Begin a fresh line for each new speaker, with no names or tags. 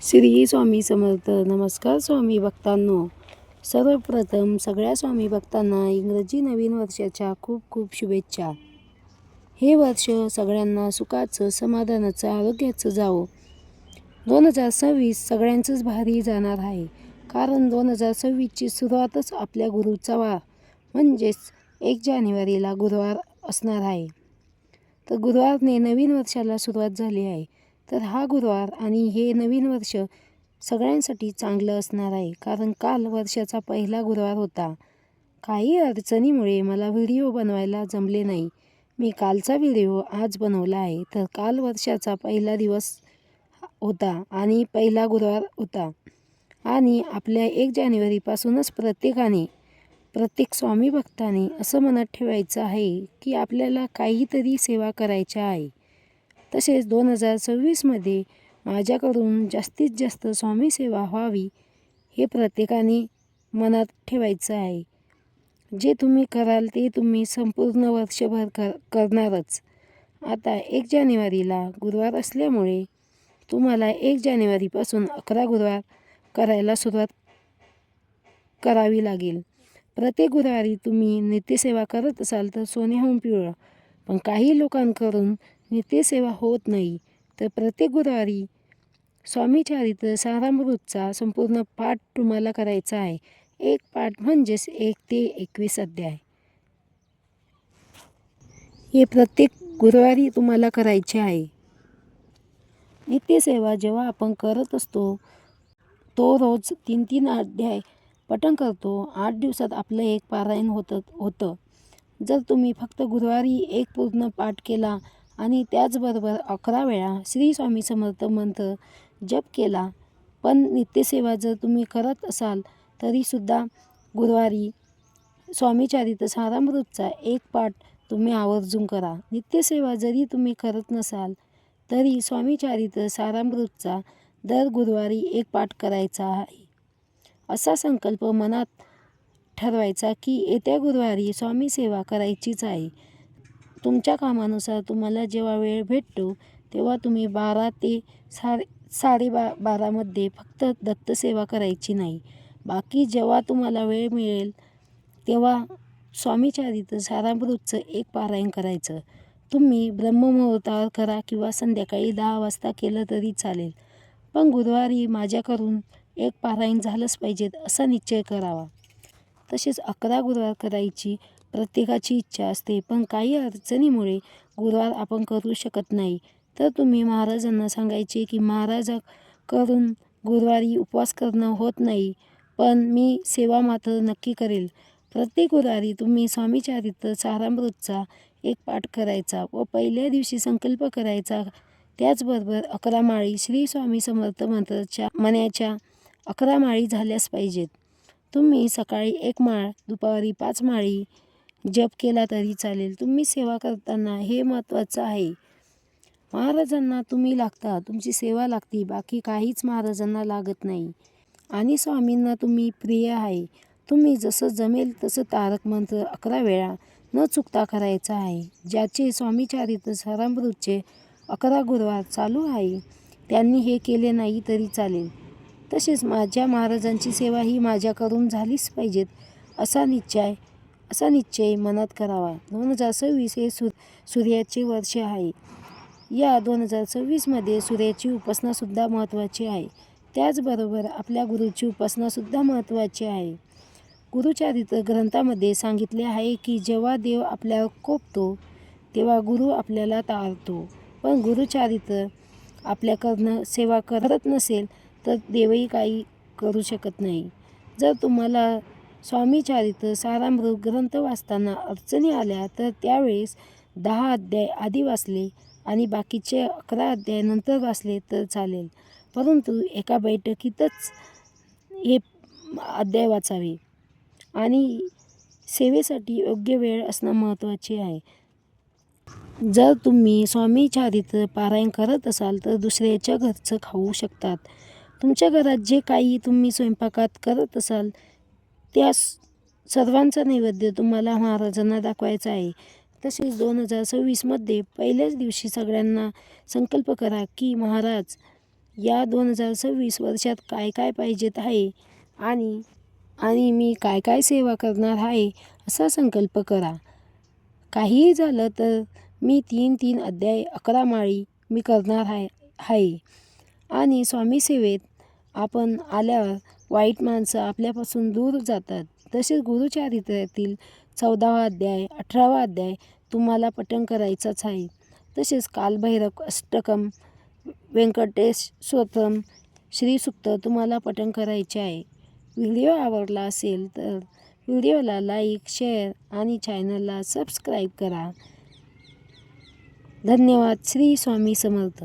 श्री स्वामी समर्थ. नमस्कार स्वामी भक्तांनो. सर्वप्रथम सगळ्या स्वामी भक्तांना इंग्रजी नवीन वर्षाच्या खूप खूप शुभेच्छा. हे वर्ष सगळ्यांना सुखाचं, समाधानाचं, आरोग्याचं जावो. 2026 सगळ्यांचंच भारी जाणार आहे. कारण 2026ची सुरुवातच आपल्या गुरुचा वार म्हणजेच 1 जानेवारीला गुरुवार असणार आहे. तर गुरुवारने नवीन वर्षाला सुरुवात झाली आहे. तर हा गुरुवार आणि हे नवीन वर्ष सगळ्यांसाठी चांगलं असणार आहे. कारण काल वर्षाचा पहिला गुरुवार होता. काही अडचणीमुळे मला व्हिडिओ बनवायला जमले नाही. मी कालचा व्हिडिओ आज बनवला आहे. तर काल वर्षाचा पहिला दिवस होता आणि पहिला गुरुवार होता. आणि आपल्या 1 जानेवारीपासूनच प्रत्येक स्वामी भक्ताने असं मनात ठेवायचं आहे की आपल्याला काहीतरी सेवा करायच्या आहे. तसेच 2026मध्ये माझ्याकडून जास्तीत जास्त स्वामी सेवा व्हावी हे प्रत्येकाने मनात ठेवायचं आहे. जे तुम्ही कराल ते तुम्ही संपूर्ण वर्षभर करणारच. आता 1 जानेवारीला गुरुवार असल्यामुळे तुम्हाला 1 जानेवारीपासून 11 गुरुवार करायला सुरुवात करावी लागेल. प्रत्येक गुरुवारी तुम्ही नित्यसेवा करत असाल तर सोन्याहून पिवळं. पण काही लोकांकडून नित्यसेवा होत नाही. तर प्रत्येक गुरुवारी स्वामीचरित्र सारामृतचा संपूर्ण पाठ तुम्हाला करायचा आहे. एक पाठ म्हणजेच 1 ते 21 अध्याय. हे प्रत्येक गुरुवारी तुम्हाला करायचे आहे. नित्यसेवा जेव्हा आपण करत असतो तो रोज 3-3 अध्याय पठण करतो. 8 दिवसात आपलं एक पारायण होतं. जर तुम्ही फक्त गुरुवारी एक पूर्ण पाठ केला आणि त्याचबरोबर 11 वेळा श्री स्वामी समर्थ मंत्र जप केला, पण नित्यसेवा जर तुम्ही करत असाल तरीसुद्धा गुरुवारी स्वामीचरित्र सारामृतचा एक पाठ तुम्ही आवर्जून करा. नित्यसेवा जरी तुम्ही करत नसाल तरी स्वामीचरित्र सारामृतचा दर गुरुवारी एक पाठ करायचा आहे. असा संकल्प मनात ठरवायचा की येत्या गुरुवारी स्वामी सेवा करायचीच आहे. तुमच्या कामानुसार तुम्हाला जेव्हा वेळ भेटतो तेव्हा तुम्ही 12 ते 12:30मध्ये फक्त दत्तसेवा करायची नाही. बाकी जेव्हा तुम्हाला वेळ मिळेल तेव्हा स्वामीचरित्र सारामृतचं एक पारायण करायचं. तुम्ही ब्रह्ममुहूर्तावर करा किंवा संध्याकाळी 10 वाजता केलं तरी चालेल. पण गुरुवारी माझ्याकडून एक पारायण झालंच पाहिजेत असा निश्चय करावा. तसेच 11 गुरुवार करायची प्रत्येकाची इच्छा असते. पण काही अडचणीमुळे गुरुवार आपण करू शकत नाही. तर तुम्ही महाराजांना सांगायचे की महाराजांकडून गुरुवारी उपवास करणं होत नाही, पण मी सेवा मात्र नक्की करेल. प्रत्येक गुरुवारी तुम्ही स्वामीचरित्र सारामृतचा एक पाठ करायचा व पहिल्या दिवशी संकल्प करायचा. त्याचबरोबर 11 माळी श्री स्वामी समर्थ मंत्राच्या म्हणायच्या. 11 माळी झाल्याच पाहिजेत. तुम्ही सकाळी 1 माळ, दुपारी 5 माळी जप केला तरी चालेल. तुम्ही सेवा करताना हे महत्त्वाचं आहे. महाराजांना तुम्ही लागता, तुमची सेवा लागती, बाकी काहीच महाराजांना लागत नाही. आणि स्वामींना तुम्ही प्रिय आहे. तुम्ही जसं जमेल तसं तारक मंत्र 11 वेळा न चुकता करायचा आहे. ज्याचे स्वामीचरित्र सारामृतचे 11 गुरुवार चालू आहे त्यांनी हे केले नाही तरी चालेल. तसेच माझ्या महाराजांची सेवा ही माझ्याकडून झालीच पाहिजेत असा निश्चय मनात करावा. 2026 हे सूर्याचे वर्ष आहे. या 2026मध्ये सूर्याची उपासनासुद्धा महत्त्वाची आहे. त्याचबरोबर आपल्या गुरुची उपासनासुद्धा महत्त्वाची आहे. गुरुचरित्र ग्रंथामध्ये सांगितले आहे की जेव्हा देव आपल्यावर कोपतो तेव्हा गुरु आपल्याला टाळतो. पण गुरुचरित्र आपल्याकडनं सेवा करत नसेल तर देवही काही करू शकत नाही. जर तुम्हाला स्वामीचरित्र सारामृत ग्रंथ वाचताना अडचणी आल्या तर त्यावेळेस 10 अध्याय आधी वाचले आणि बाकीचे 11 अध्याय नंतर वाचले तर चालेल. परंतु एका बैठकीतच हे अध्याय वाचावे आणि सेवेसाठी योग्य वेळ असणं महत्त्वाचे आहे. जर तुम्ही स्वामीचरित्र पारायण करत असाल तर दुसऱ्याच्या घरचं खाऊ शकतात. तुमच्या घरात जे काही तुम्ही स्वयंपाकात करत असाल त्या सर्वांचा नैवेद्य तुम्हाला महाराजांना दाखवायचा आहे. तसेच 2026मध्ये पहिल्याच दिवशी सगळ्यांना संकल्प करा की महाराज या 2026 वर्षात काय काय पाहिजेत आहे आणि मी काय काय सेवा करणार आहे असा संकल्प करा. काहीही झालं तर मी 3 अध्याय 11 माळी मी करणार आहे. आणि स्वामी सेवेत आपण आल्यावर वाईट माणसं आपल्यापासून दूर जातात. तसेच गुरुचरित्रातील 14वा अध्याय 18वा अध्याय तुम्हाला पठण करायचाच आहे. तसेच कालभैरव अष्टकम, व्यंकटेश स्तोत्रम, श्रीसूक्त तुम्हाला पठण करायचे आहे. व्हिडिओ आवडला असेल तर व्हिडिओला लाईक, शेअर आणि चॅनलला सबस्क्राईब करा. धन्यवाद. श्री स्वामी समर्थ.